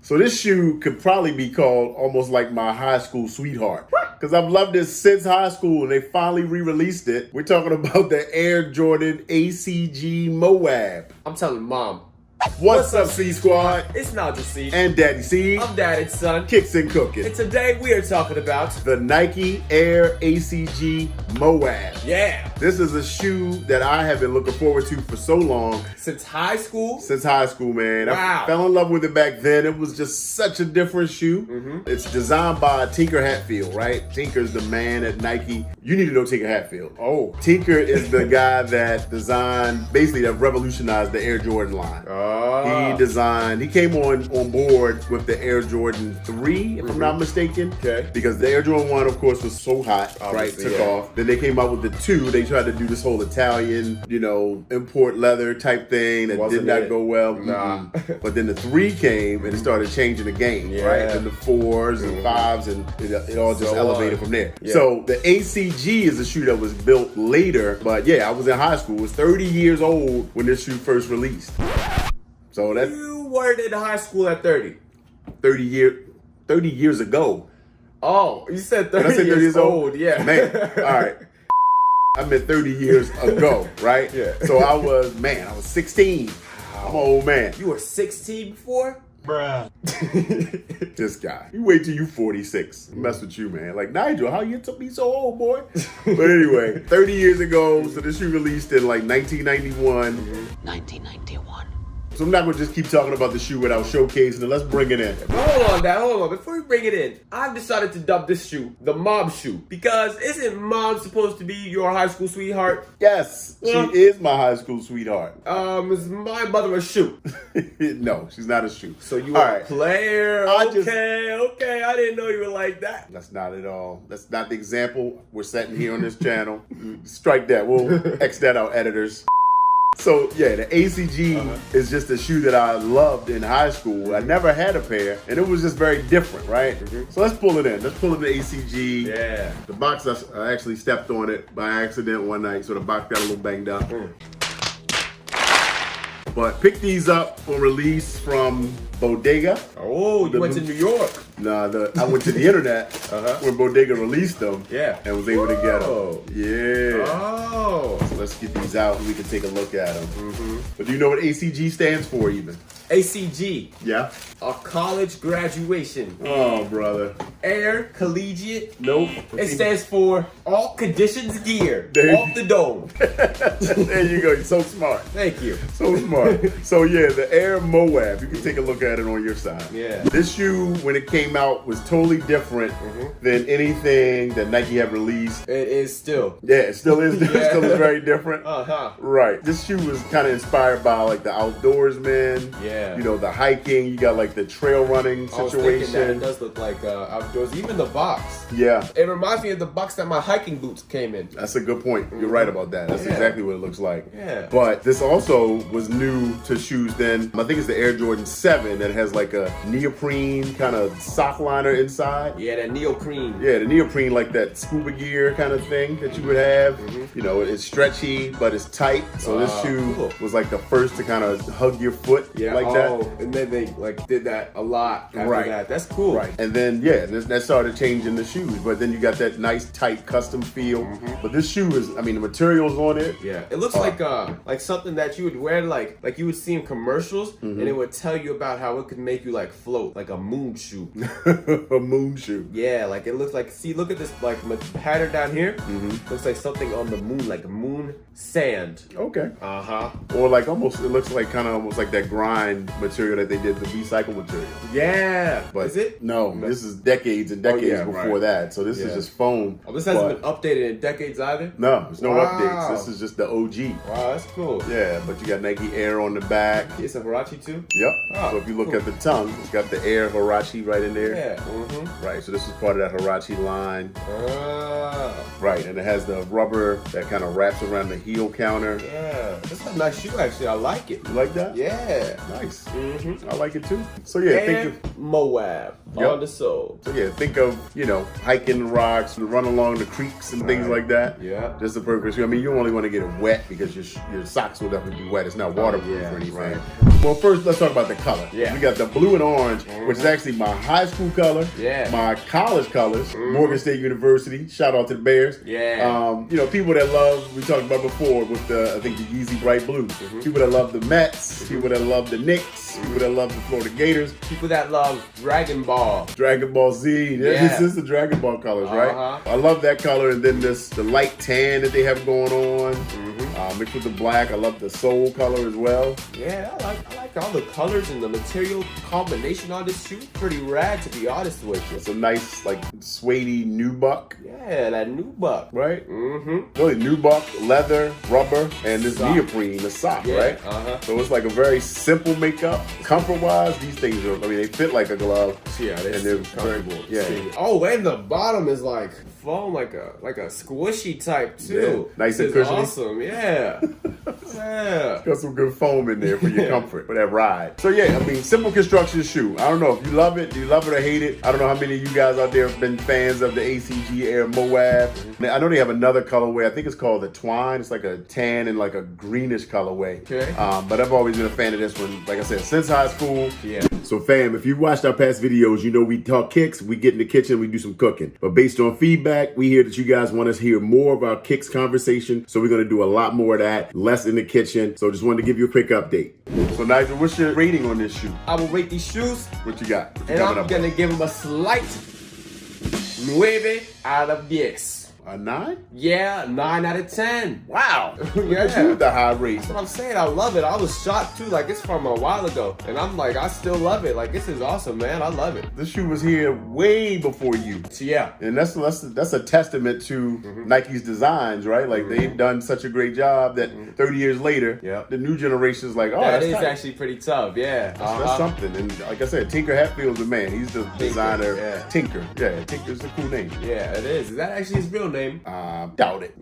So this shoe could probably be called almost like my high school sweetheart. Because I've loved this since high school and they finally re-released it. We're talking about the Air Jordan ACG Mowabb. I'm telling Mom. What's up, C Squad? It's Nigel C. And Daddy C. I'm Daddy's son. Kicks and cooking. And today we are talking about the Nike Air ACG Moab. Yeah. This is a shoe that I have been looking forward to for so long. Since high school? Since high school, man. Wow. I fell in love with it back then. It was just such a different shoe. It's designed by Tinker Hatfield, right? Tinker's the man at Nike. You need to know Tinker Hatfield. Oh. Tinker is the guy that designed, basically that revolutionized the Air Jordan line. He came on board with the Air Jordan 3, if I'm not mistaken. Okay. Because the Air Jordan 1, of course, was so hot, Obviously, took off. Then they came out with the 2. They tried to do this whole Italian, import leather type thing that did not go well. Nah. But then the 3 came and it started changing the game, right? Then the 4s and 5s and it all just elevated from there. Yeah. So the ACG is a shoe that was built later, but yeah, I was in high school. It was 30 years old when this shoe first released. So that's You weren't in high school at 30. 30 years ago. Oh, you said 30, Did I say 30 years old. Yeah. Man, all right. I meant 30 years ago, right? Yeah. So I was 16. I'm an old man. You were 16 before? Bruh. This guy. You wait till you 46. Mess with you, man. Like, Nigel, how you took me so old, boy? But anyway, 30 years ago, so this shoe released in like 1991. 1991. So I'm not going to just keep talking about the shoe without showcasing it. Let's bring it in. But hold on. Before we bring it in, I've decided to dub this shoe the Mom shoe. Because isn't Mom supposed to be your high school sweetheart? Yes, Yeah. she is my high school sweetheart. Is my mother a shoe? No, she's not a shoe. So you All are a right. player. I Okay. I didn't know you were like that. That's not at all. That's not the example we're setting here on this channel. Strike that. We'll X that out, editors. So yeah, the ACG is just a shoe that I loved in high school. I never had a pair, and it was just very different, right? So let's pull it in. Let's pull in the ACG. Yeah. The box, I actually stepped on it by accident one night, so the box got a little banged up. But picked these up for release from Bodega. Oh, you went to New York. Nah, I went to the internet when Bodega released them. Yeah. And was able to get Whoa. them. Yeah. Oh. So let's get these out and we can take a look at them. But do you know what ACG stands for even? ACG, Yeah? a college graduation. Oh, brother. Air Collegiate. Nope. It stands for all conditions gear There you- off the dome. There you go. You're so smart. Thank you. So smart. So yeah, the Air Moab. You can take a look at it on your side. Yeah. This shoe, when it came out, was totally different than anything that Nike had released. It is still. Yeah, it still is. It Yeah. still is very different. Right. This shoe was kind of inspired by like the outdoorsman. Yeah. The hiking. You got like the trail running I was thinking that it situation. does look like outdoors. Even the box. Yeah. It reminds me of the box that my hiking boots came in. That's a good point. You're right about that. That's Yeah. exactly what it looks like. Yeah. But this also was new to shoes then. I think it's the Air Jordan 7 that has like a neoprene kind of sock liner inside. Yeah, that neoprene. Yeah, the neoprene, like that scuba gear kind of thing that you would have. It's stretchy, but it's tight. So this shoe Cool. was like the first to kind of hug your foot like that. And then they did that a lot after Right. that. That's cool. Right. And then, that started changing the shoes. But then you got that nice, tight, custom feel. But this shoe is, the materials on it. Yeah, it looks like something that you would wear like you would see in commercials, and it would tell you about how it could make you like float, like a moon shoe. A moon shoe. Yeah, like it looks like. See, look at this like pattern down here. Looks like something on the moon, like moon sand. Okay. Uh-huh. Or like almost, it looks like kind of almost like that grind material that they did, the recycled material. Yeah. But is it? No, this is decades and decades yeah, before right. that. So this is just foam. Oh, this hasn't been updated in decades either? No, there's no Wow. updates. This is just the OG. Wow, that's cool. Yeah, but you got Nike Air on the back. It's a Huarache too? Yep. Oh, So if you look cool. at the tongue, it's got the Air Huarache right in there. Yeah. Right, so this is part of that Huarache line. Ah. Right, and it has the rubber that kind of wraps around the heel counter. Yeah. This is a nice shoe actually. I like it. You like that? Yeah. Nice. Mm-hmm. I like it too. So yeah, Air think of Moab Yep. on the sole. So yeah, think of, hiking the rocks, run along the creeks and things like that. Yeah. Just the perfect shoe. I mean, you only want to get it wet because your socks will definitely be wet. It's not waterproof yeah, or anything. right. Well, first, let's talk about the color. Yeah. We got the blue and orange, which is actually my high school color, Yeah. my college colors, Morgan State University. Shout out to the Bears. Yeah. People that love, we talked about before with I think the Yeezy Bright Blue. People that love the Mets, people that love the Knicks, people that love the Florida Gators. People that love Dragon Ball. Dragon Ball Z. This is the Dragon Ball colors, right? Uh-huh. I love that color, and then the light tan that they have going on, mixed with the black. I love the soul color as well. Yeah, I like all the colors and the material combination on this shoe. Pretty rad, to be honest with you. It's a nice, like, suede nubuck, Yeah, that new buck. right? Mm-hmm. Really, nubuck, leather, rubber, and this Sock. neoprene, the sock, Yeah, right? uh-huh. So it's like a very simple makeup. Comfort-wise, these things are, they fit like a glove. Yeah, And they're very comfortable. yeah. Oh, and the bottom is like foam, like a squishy type too. Yeah, nice This and is cushiony. Awesome, yeah. Yeah. Got some good foam in there for your comfort, for that ride. So yeah, simple construction shoe. I don't know if you love it, do you love it or hate it? I don't know how many of you guys out there have been fans of the ACG Air Moab. I know they have another colorway. I think it's called the Twine. It's like a tan and like a greenish colorway. Okay. But I've always been a fan of this one, like I said, since high school. Yeah. So fam, if you've watched our past videos, you know we talk kicks, we get in the kitchen, we do some cooking. But based on feedback, we hear that you guys want us to hear more of our kicks conversation. So we're gonna do a lot more of that, less in the kitchen. So just wanted to give you a quick update. So Nigel, what's your rating on this shoe? I will rate these shoes, What you got? What you and coming I'm up gonna with? give them a slight 9 out of 10. A 9? Yeah, 9 out of 10. Wow. Yeah. You with the high rate. That's what I'm saying. I love it. I was shocked too. Like, it's from a while ago, and I'm like, I still love it. Like, this is awesome, man. I love it. This shoe was here way before you. So yeah. And that's a testament to Nike's designs, right? Like they've done such a great job that 30 years later, Yep. the new generation's like, oh, That that's is tight. actually pretty tough. Yeah. That's something. And like I said, Tinker Hatfield's the man. He's the designer. yeah. Tinker. Yeah, Tinker's a cool name. Yeah, it is. Is that actually his real name? Doubt it.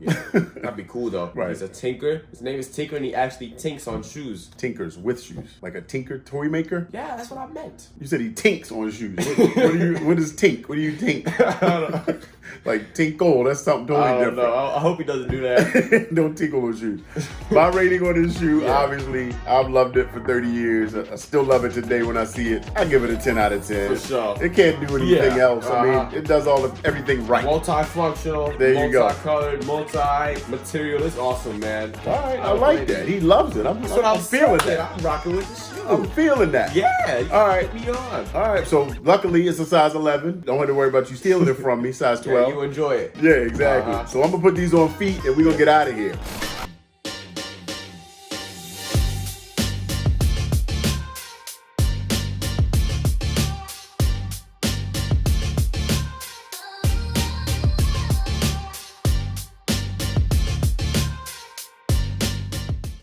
That'd be cool though. Right. He's a tinker. His name is Tinker, and he actually tinks on shoes. Tinkers with shoes. Like a tinker toy maker? Yeah, that's what I meant. You said he tinks on shoes. What is tink? What do you tink? I don't know. Like tinkle, that's something totally I don't different. know. I hope he doesn't do that. Don't tinkle on shoes. My rating on this shoe, obviously, I've loved it for 30 years. I still love it today when I see it. I give it a 10 out of 10. For sure. It can't do anything Yeah. else. I mean, it does everything right. Multifunctional, There you go. multicolored, multi-material. It's awesome, man. All right, I like that. He loves it. I'm feeling that. I'm rocking with the shoe. I'm feeling that. Yeah. All right. Put me on. All right, so luckily it's a size 11. Don't have to worry about you stealing it from me, size 12. Yeah, you enjoy it. Yeah, exactly. Uh-huh. So I'm gonna put these on feet and we're gonna get out of here.